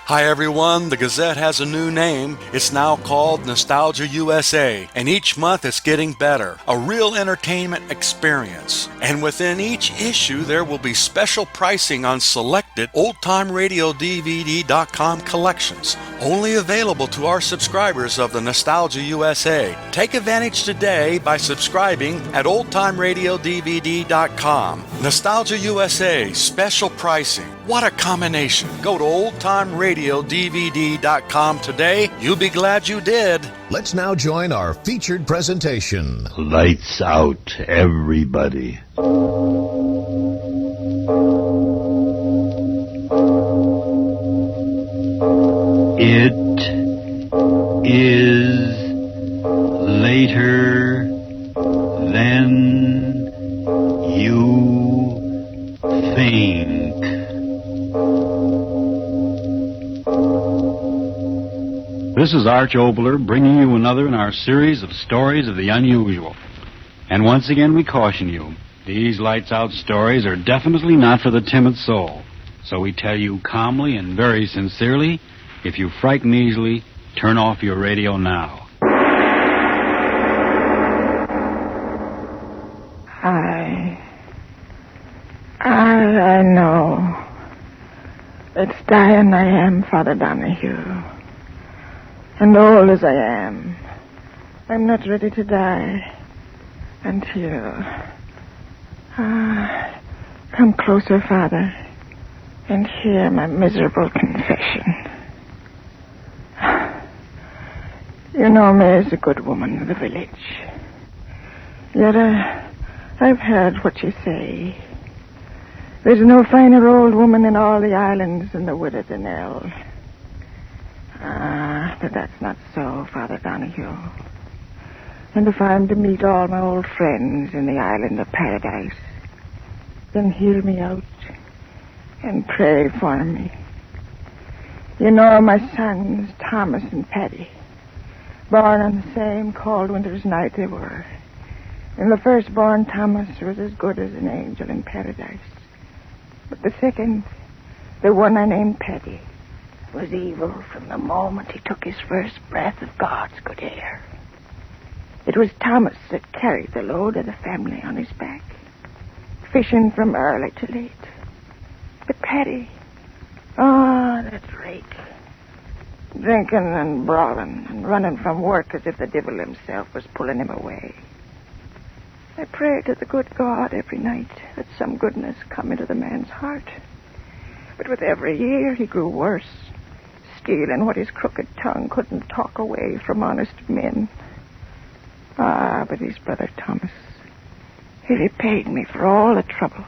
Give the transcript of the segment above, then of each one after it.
Hi everyone, the Gazette has a new name. It's now called Nostalgia USA, and each month it's getting better. A real entertainment experience. And within each issue there will be special pricing on selected oldtimeradiodvd.com collections, only available to our subscribers of the Nostalgia USA. Take advantage today by subscribing at oldtimeradiodvd.com. Nostalgia USA, special pricing. What a combination. Go to oldtimeradiodvd.com today. You'll be glad you did. Let's now join our featured presentation. Lights out, everybody. It is later than you think. This is Arch Obler bringing you another in our series of stories of the unusual. And once again we caution you, these lights-out stories are definitely not for the timid soul. So we tell you calmly and very sincerely, if you frighten easily, turn off your radio now. I know. It's dying I am, Father Donahue. And old as I am, I'm not ready to die until... come closer, Father, and hear my miserable confession. You know me as a good woman of the village. Yet I've heard what you say. There's no finer old woman in all the islands than the widow Nell. But that's not so, Father Donahue. And if I'm to meet all my old friends in the island of paradise, then hear me out and pray for me. You know my sons, Thomas and Paddy, born on the same cold winter's night they were. And the firstborn, Thomas, was as good as an angel in paradise. But the second, the one I named Paddy, was evil from the moment he took his first breath of God's good air. It was Thomas that carried the load of the family on his back, fishing from early to late. But Paddy, that rake, drinking and brawling and running from work as if the devil himself was pulling him away. I prayed to the good God every night that some goodness come into the man's heart. But with every year he grew worse, stealing what his crooked tongue couldn't talk away from honest men. But his brother Thomas, he repaid me for all the trouble.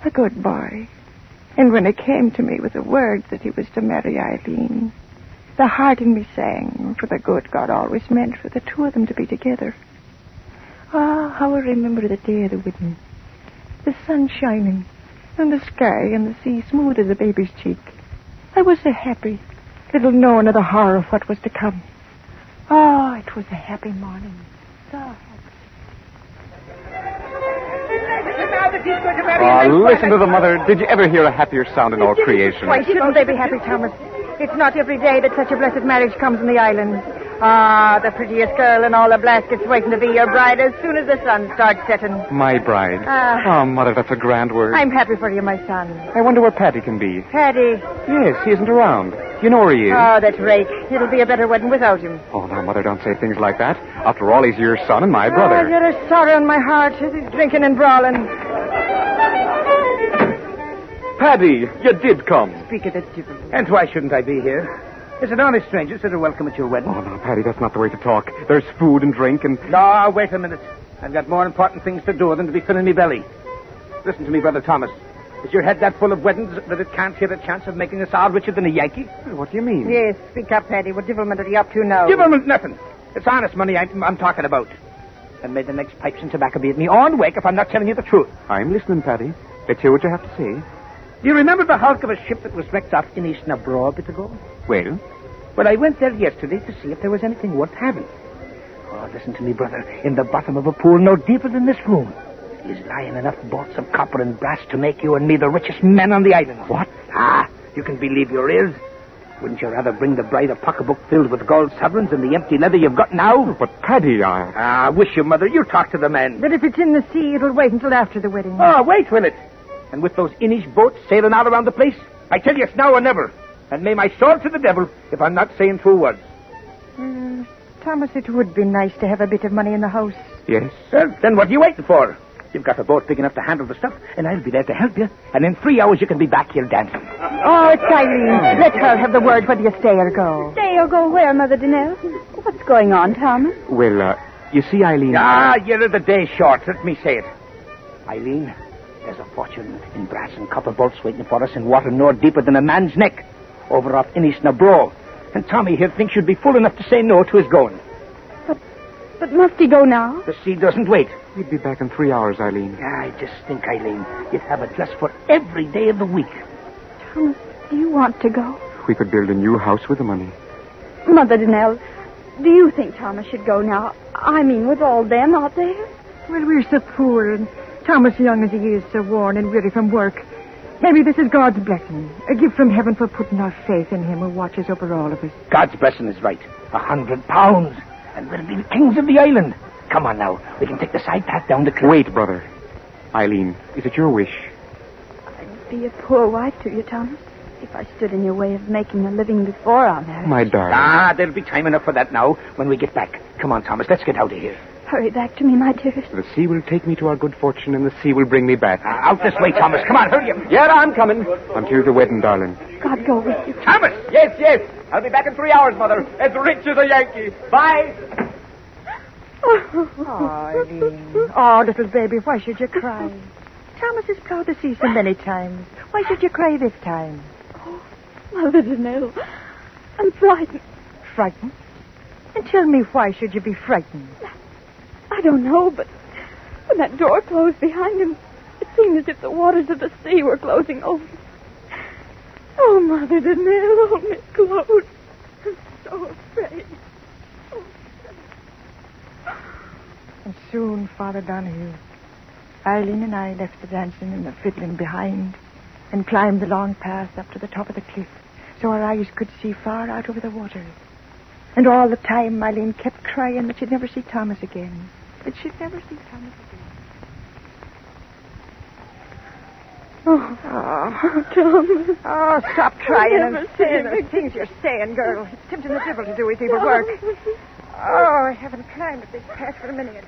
A good boy. And when he came to me with the word that he was to marry Eileen, the heart in me sang for the good God always meant for the two of them to be together. How I remember the day of the wedding. The sun shining, and the sky and the sea smooth as a baby's cheek. I was so happy, little knowing of the horror of what was to come. It was a happy morning. So happy. Listen to the mother. Did you ever hear a happier sound in all creation? Why shouldn't they be happy, Thomas? It's not every day that such a blessed marriage comes in the island. The prettiest girl in all the Blaskets waiting to be your bride as soon as the sun starts setting. My bride. Mother, that's a grand word. I'm happy for you, my son. I wonder where Paddy can be. Paddy? Yes, he isn't around. You know where he is. That rake. It'll be a better wedding without him. Oh, now, Mother, don't say things like that. After all, he's your son and my brother. Yet a sorrow in my heart as he's drinking and brawling. Paddy, you did come. Speak of the devil. And why shouldn't I be here? There's an honest stranger said are welcome at your wedding. Oh, no, Paddy, that's not the way to talk. There's food and drink and... No, wait a minute. I've got more important things to do than to be filling me belly. Listen to me, Brother Thomas. Is your head that full of weddings that it can't hear the chance of making us all richer than a Yankee? What do you mean? Yes, speak up, Paddy. What devilment are you up to now? Devilment nothing. It's honest money I'm talking about. And may the next pipes and tobacco be at me on wake if I'm not telling you the truth. I'm listening, Paddy. Let's hear what you have to say. Do you remember the hulk of a ship that was wrecked off in East Nabro a bit ago? Well? Well, I went there yesterday to see if there was anything worth having. Oh, listen to me, brother. In the bottom of a pool no deeper than this room is lying enough bolts of copper and brass to make you and me the richest men on the island. What? You can believe your ears. Wouldn't you rather bring the bride a pocketbook filled with gold sovereigns than the empty leather you've got now? But, Paddy, Wish your mother. You talk to the men. But if it's in the sea, it'll wait until after the wedding. Oh, wait, will it? And with those Inish boats sailing all around the place, I tell you it's now or never. And may my sword to the devil if I'm not saying true words. Thomas, it would be nice to have a bit of money in the house. Yes. Well, then what are you waiting for? You've got a boat big enough to handle the stuff, and I'll be there to help you. And in 3 hours you can be back here dancing. Oh, it's Eileen. Let her have the word whether you stay or go. Stay or go where, Mother Danelle? What's going on, Thomas? Well, you see, Eileen... You're the day short. Let me say it. Eileen, there's a fortune in brass and copper bolts waiting for us in water no deeper than a man's neck, over off Innisnabro. And Tommy here thinks you'd be fool enough to say no to his going. But must he go now? The sea doesn't wait. We'd be back in 3 hours, Eileen. I just think, Eileen, you'd have a dress for every day of the week. Thomas, do you want to go? We could build a new house with the money. Mother Danelle, do you think Thomas should go now? I mean, with all them out there? Well, we're so poor, and Thomas, young as he is, so worn and weary from work. Maybe this is God's blessing, a gift from heaven for putting our faith in him who watches over all of us. God's blessing is right. £100. And we'll be the kings of the island. Come on now. We can take the side path down the cliff. Wait, brother. Eileen, is it your wish? I'd be a poor wife to you, Thomas, if I stood in your way of making a living before our marriage. My darling. There'll be time enough for that now when we get back. Come on, Thomas. Let's get out of here. Hurry back to me, my dearest. The sea will take me to our good fortune, and the sea will bring me back. Out this way, Thomas. Come on, hurry up. Yeah, I'm coming. Until the wedding, darling. God go with you. Thomas! Yes. I'll be back in 3 hours, Mother. As rich as a Yankee. Bye. Oh, Eileen. Oh, little baby, why should you cry? Thomas has plowed the sea so many times. Why should you cry this time? Mother Danelle, I'm frightened. Frightened? And tell me, why should you be frightened? I don't know, but when that door closed behind him, it seemed as if the waters of the sea were closing over. Oh, Mother Danelle, oh, Miss Claude. I'm so afraid. And soon, Father Donahue, Eileen and I left the dancing and the fiddling behind and climbed the long path up to the top of the cliff so our eyes could see far out over the water. And all the time, Eileen kept crying that she'd never see Thomas again. That she'd never see Thomas again. Oh, Thomas. Oh, stop crying I'll never and see saying him the things you're saying, girl. It's tempting the devil to do his evil work. Oh, I haven't climbed up this path for a minute.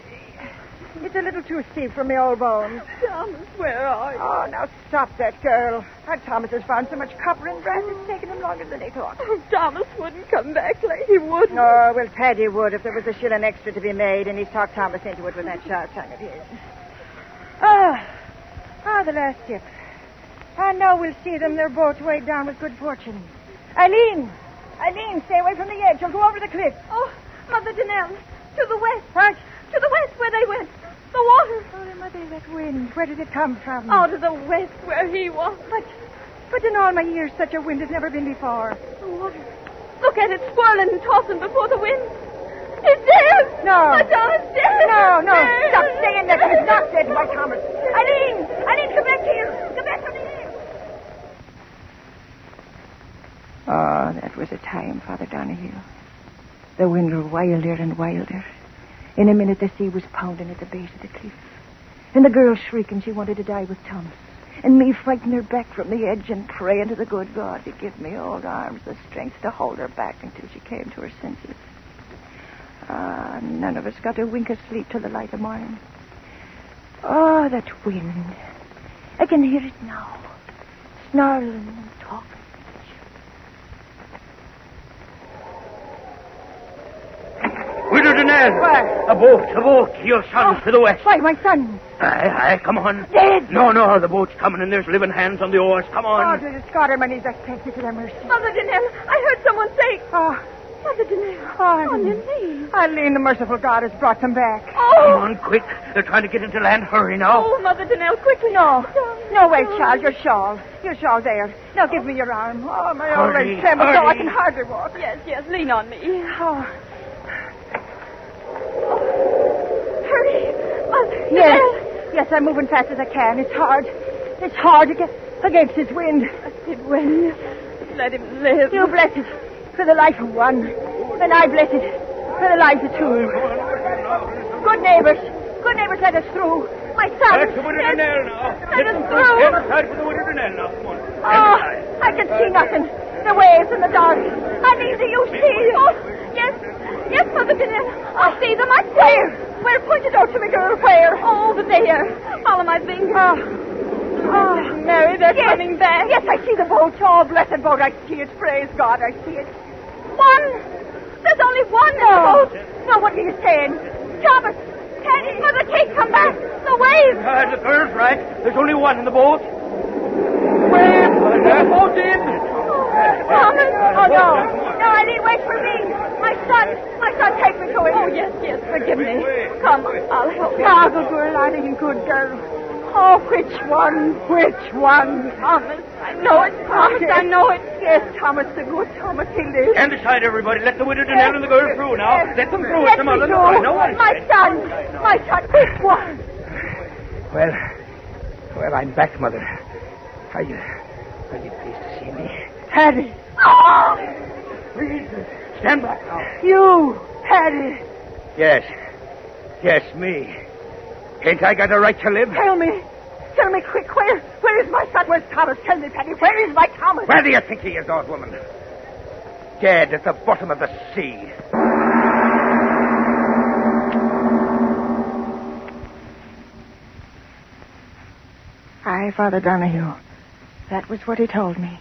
It's a little too steep for me old bones. Thomas, where are you? Oh, now stop that, girl. Our Thomas has found so much copper and brass, it's taken him longer than he thought. Oh, Thomas wouldn't come back like he would. Oh, well, Paddy would if there was a shilling extra to be made, and he's talked Thomas into it with that sharp tongue of his. The last ship. Now we'll see them. They're both weighed down with good fortune. Eileen, stay away from the edge. You'll go over the cliff. Oh, Mother Danelle, to the west. What? To the west where they went. The water. Oh, Mother, that wind. Where did it come from? Oh, to the west where he was. But in all my years, such a wind has never been before. The water. Look at it swirling and tossing before the wind. It's dead. No. My Thomas dead. No. Dead. Stop saying that. He's not dead, my Thomas. Eileen, come back here. Come back to me. Oh, that was a time, Father Donahue. The wind grew wilder and wilder. In a minute, the sea was pounding at the base of the cliff. And the girl shrieking she wanted to die with Thomas. And me fighting her back from the edge and praying to the good God to give me old arms the strength to hold her back until she came to her senses. None of us got a wink of sleep till the light of morning. Oh, that wind. I can hear it now. Snarling and talking. Widow Danelle. What? A boat. Your son's to the west. Why, my son? Aye, come on. Dead? No, the boat's coming and there's living hands on the oars. Come Oh, on. to the Scotterman, he's a thank you to their mercy. Mother Danelle, I heard someone say. Oh, Mother Danelle. Eileen. On your knees. Eileen, the merciful God has brought them back. Come Oh. on, quick. They're trying to get into land. Hurry now. Oh, Mother Danelle, quickly. No, wait, child, your shawl. Your shawl there. Now give me your arm. Oh, my old Hurry, leg trembles so I hurry. can hardly walk. Yes, lean on me. Oh, Hurry. Mother yes. Danelle. Yes, I'm moving fast as I can. It's hard. It's hard to get against this wind. It went. Let him live. You bless it for the life of one, and I bless it for the lives of two. Good neighbors, let us through. My son. That's the Widow Donnell now. Let us through. Stand aside for the Widow Donnell now. Come on. Oh, I can see nothing. The waves in the dark. Anita, you see? Oh, yes, Mother Donnell. I see them. Where? Point it out to me, girl. Where? Oh, over there. Follow my finger. Oh, Mary, they're coming back. Yes, I see the boat. Oh, blessed boat. I see it. Praise God, I see it. One. There's only one in the boat. No, what are you saying? Thomas, Teddy, Mother Kate, come back. The waves. The girl's right. There's only one in the boat. Wait! The boat in! Thomas. Oh, no. No, Eddie, wait for me. My son, take me to him. Oh, yes, forgive me. Come, I'll help you. Ah, good girl, Annie, good girl. Oh, which one? Thomas, I know it. Thomas, I know it. Yes, Thomas, the good Thomas, he lives. Stand aside, everybody. Let the Widow Donnell and the girl through now. Let them through. Let Some me other. through. I know what it's My son, which one? Well, I'm back, Mother. Are you pleased to see me? Paddy. Oh, Please, stand back now. you, Paddy. Yes, me. Ain't I got a right to live? Tell me quick, where is my son? Where's Thomas? Tell me, Paddy, where is my Thomas? Where do you think he is, old woman? Dead at the bottom of the sea. Aye, Father Donahue. That was what he told me.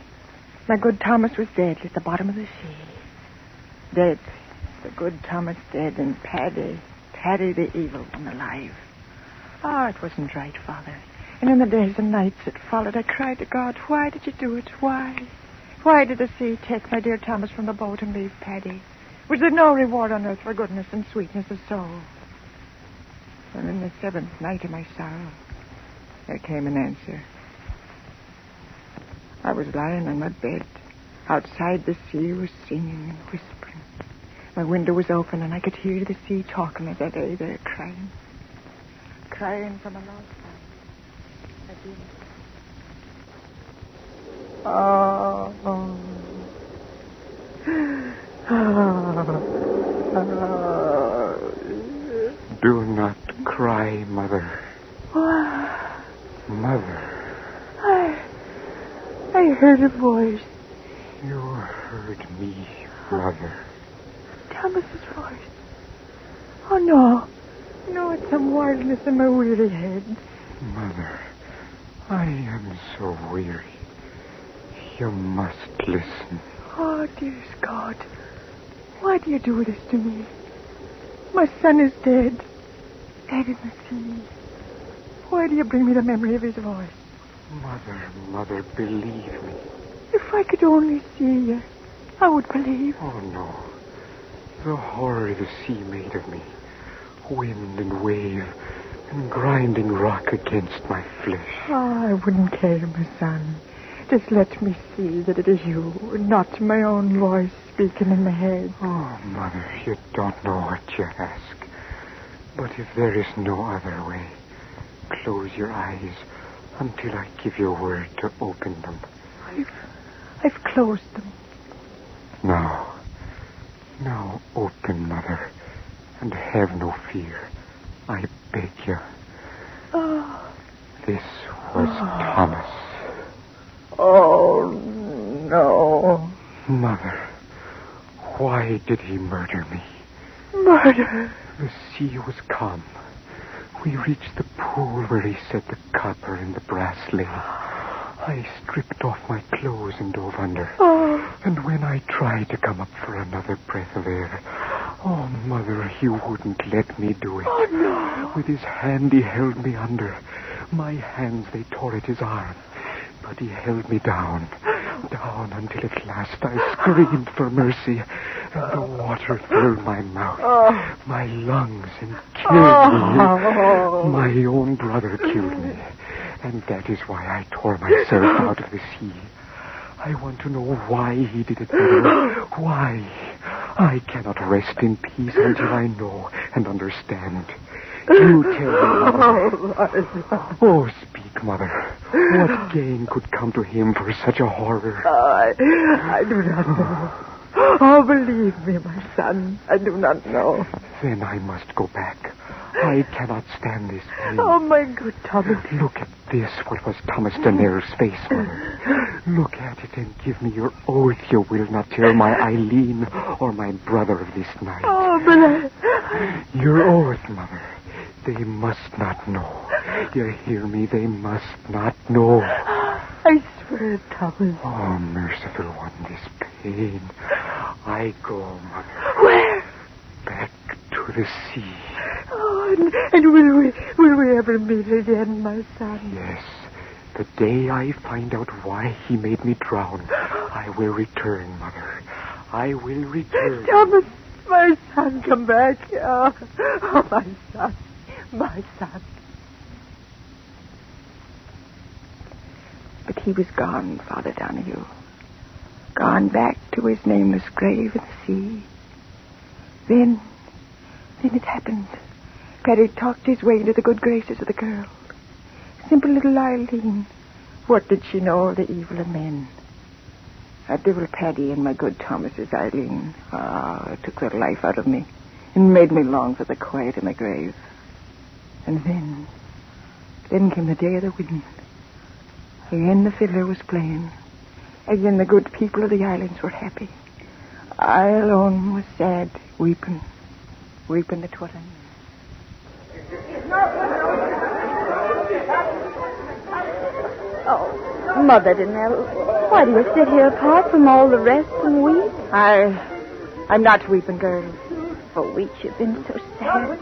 My good Thomas was dead at the bottom of the sea. Dead. The good Thomas dead, and Paddy the evil one, alive. Oh, it wasn't right, Father. And in the days and nights that followed, I cried to God, why did you do it? Why? Why did the sea take my dear Thomas from the boat and leave Paddy? Was there no reward on earth for goodness and sweetness of soul? And in the seventh night of my sorrow, there came an answer. I was lying on my bed. Outside, the sea was singing and whispering. My window was open, and I could hear the sea talking as I lay there crying. Crying from a lost son. I did. Do not cry, Mother. Mother. I heard a voice. You heard me, Mother. Thomas's voice. Oh, no. No, it's some wildness in my weary head. Mother, I am so weary. You must listen. Oh, dearest God. Why do you do this to me? My son is dead. Dead in the sea. Why do you bring me the memory of his voice? Mother, believe me. If I could only see you, I would believe. Oh, no. The horror the sea made of me. Wind and wave and grinding rock against my flesh. Oh, I wouldn't care, my son. Just let me see that it is you, not my own voice speaking in my head. Oh, Mother, you don't know what you ask. But if there is no other way, close your eyes until I give you a word to open them. I've closed them. Now open, Mother, and have no fear. I beg you. Oh. This was Thomas. Oh, no. Mother, why did he murder me? Murder? The sea was calm. We reached the pool where he set the copper in the brass lay. I stripped off my clothes and dove under. Oh. And when I tried to come up for another breath of air, oh, Mother, he wouldn't let me do it. Oh, no. With his hand, he held me under. My hands, they tore at his arm. But he held me down until at last I screamed for mercy, and the water filled my mouth, my lungs, and killed me. My own brother killed me, and that is why I tore myself out of the sea. I want to know why he did it, Mother. Why? I cannot rest in peace until I know and understand. You tell me, Mother. Oh, speak, Mother. What gain could come to him for such a horror? I do not know. Oh, believe me, my son, I do not know. Then I must go back. I cannot stand this pain. Oh, my good Thomas. Look at this. What was Thomas Daenerys' face, Mother? Look at it and give me your oath you will not tell my Eileen or my brother of this night. Oh, but Your oath, Mother. They must not know. You hear me? They must not know. I swear, Thomas. Oh, merciful one, this pain. I go, Mother. Where? Back to the sea. Oh, and will we ever meet again, my son? Yes. The day I find out why he made me drown, I will return, Mother. I will return. Thomas, my son, come back. Oh, my son. My son. But he was gone, Father Donahue. Gone back to his nameless grave in the sea. Then it happened. Paddy talked his way into the good graces of the girl. Simple little Eileen. What did she know of the evil of men? That devil Paddy and my good Thomas's Eileen. It took the life out of me and made me long for the quiet of my grave. And then came the day of the wedding. Again the fiddler was playing. Again the good people of the islands were happy. I alone was sad, weeping the twilight. Oh, Mother Danelle, why do you sit here apart from all the rest and weep? I'm not weeping, girl. For weeks you've been so sad.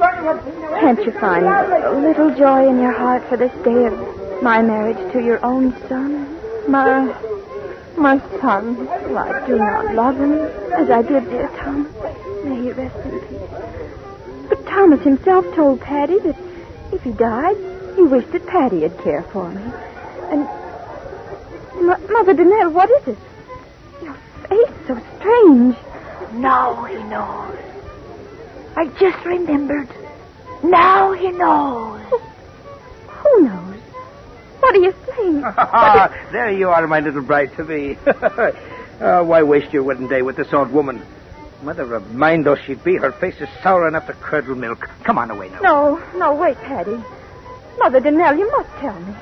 Can't you find a little joy in your heart for this day of my marriage to your own son? My son. Well, I do not love him as I did dear Thomas. May he rest in peace. But Thomas himself told Paddy that if he died, he wished that Paddy'd care for me. And Mother Danelle, what is it? Your face so strange. Now he knows. I just remembered. Now he knows. Who knows? What are you saying? There you are, my little bride-to-be. Why waste your wedding day with this old woman? Mother of mine, though she be, her face is sour enough to curdle milk. Come on away now. No, wait, Paddy. Mother Danelle, you must tell me.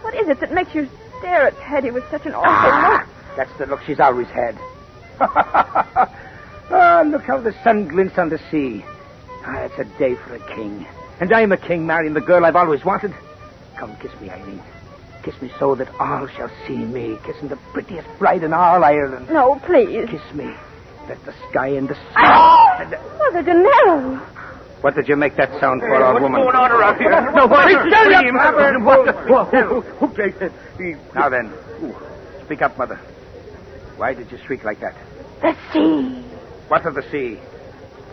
What is it that makes you stare at Paddy with such an awful look? That's the look she's always had. Look how the sun glints on the sea. It's a day for a king. And I'm a king marrying the girl I've always wanted. Come, kiss me, Eileen. Kiss me so that all shall see me kissing the prettiest bride in all Ireland. No, please. Kiss me. Let the sky and the sea... Mother Danelle. What did you make that sound for, old woman? What's going on around here? No, Now then, speak up, Mother. Why did you shriek like that? The sea. What of the sea?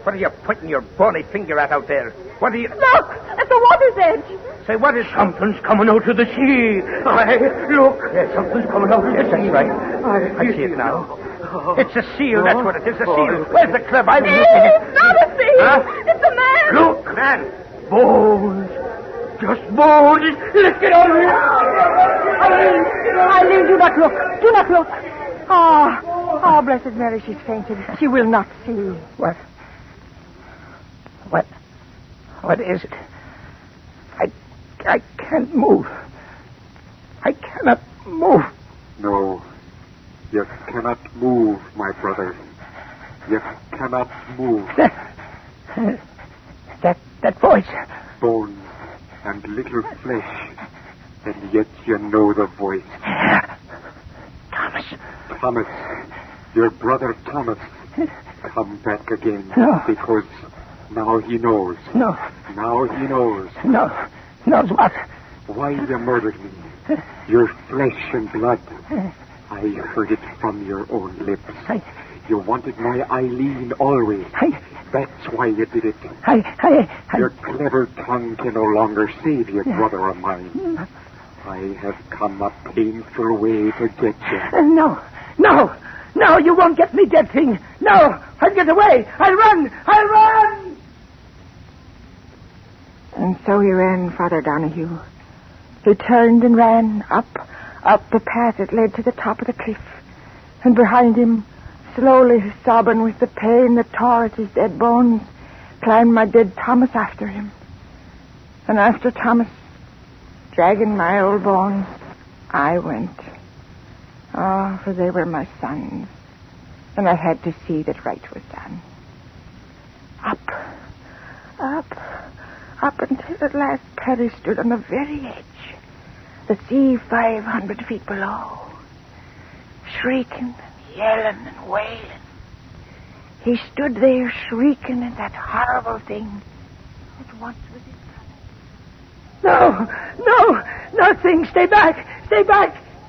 What are you pointing your bony finger at out there? What are you... Look! At the water's edge! Say, what is... Something's coming out of the sea. Look. Yes, something's coming out. Yes, that's right. I see it now. It's a seal, that's what it is, a seal. Where's the club? I've been looking at... It's not a sea! Huh? It's a man! Look, man. Bones. Just bones. Lift it on me. Eileen, do not look. Do not look. Ah, Blessed Mary, she's fainted. She will not see. What is it? I can't move. I cannot move. No, you cannot move, my brother. You cannot move. That voice. Bones and little flesh, and yet you know the voice. Thomas, your brother Thomas, come back again. No. Because now he knows. No. Now he knows. No. Knows what? Why you murdered me. Your flesh and blood. I heard it from your own lips. You wanted my Eileen always. That's why you did it. Your clever tongue can no longer save you, brother of mine. I have come a painful way to get you. No, you won't get me, dead thing. No, I'll get away. I'll run. And so he ran, Father Donahue. He turned and ran up the path that led to the top of the cliff, And behind him, slowly sobbing with the pain that tore at his dead bones, climbed my dead Thomas after him. And after Thomas, dragging my old bones, I went. Oh, for they were my sons, and I had to see that right was done. Up until at last Paddy stood on the very edge, the sea 500 feet below, shrieking and yelling and wailing. He stood there shrieking at that horrible thing that once was his brother. No, thing, stay back.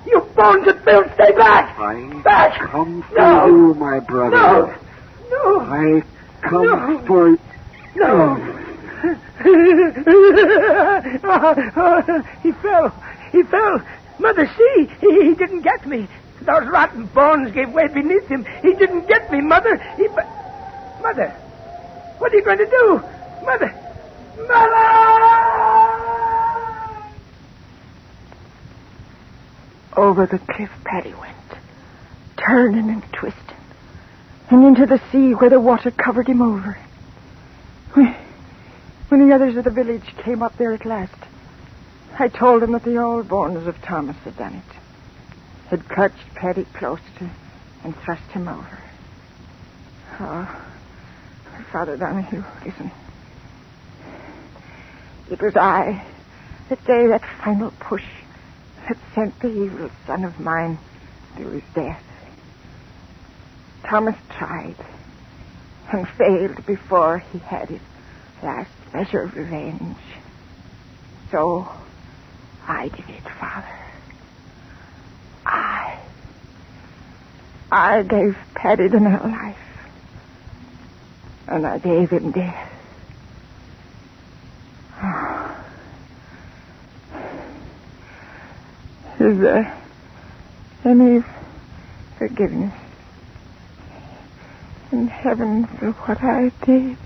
You bones of filth, stay back. I come for you, my brother. No. I come for you. No. He fell. Mother, see, he didn't get me. Those rotten bones gave way beneath him. He didn't get me, Mother. Mother, what are you going to do? Mother! Over the cliff Paddy went, turning and twisting, and into the sea where the water covered him over. When the others of the village came up there at last, I told them that the old bones of Thomas had done it, had clutched Paddy close to and thrust him over. Oh, Father Donahue, listen. It was I that gave that final push that sent the evil son of mine to his death. Thomas tried and failed before he had his last measure of revenge. So I did it, Father. I gave Paddy the now life, and I gave him death. Is there any forgiveness in heaven for what I did?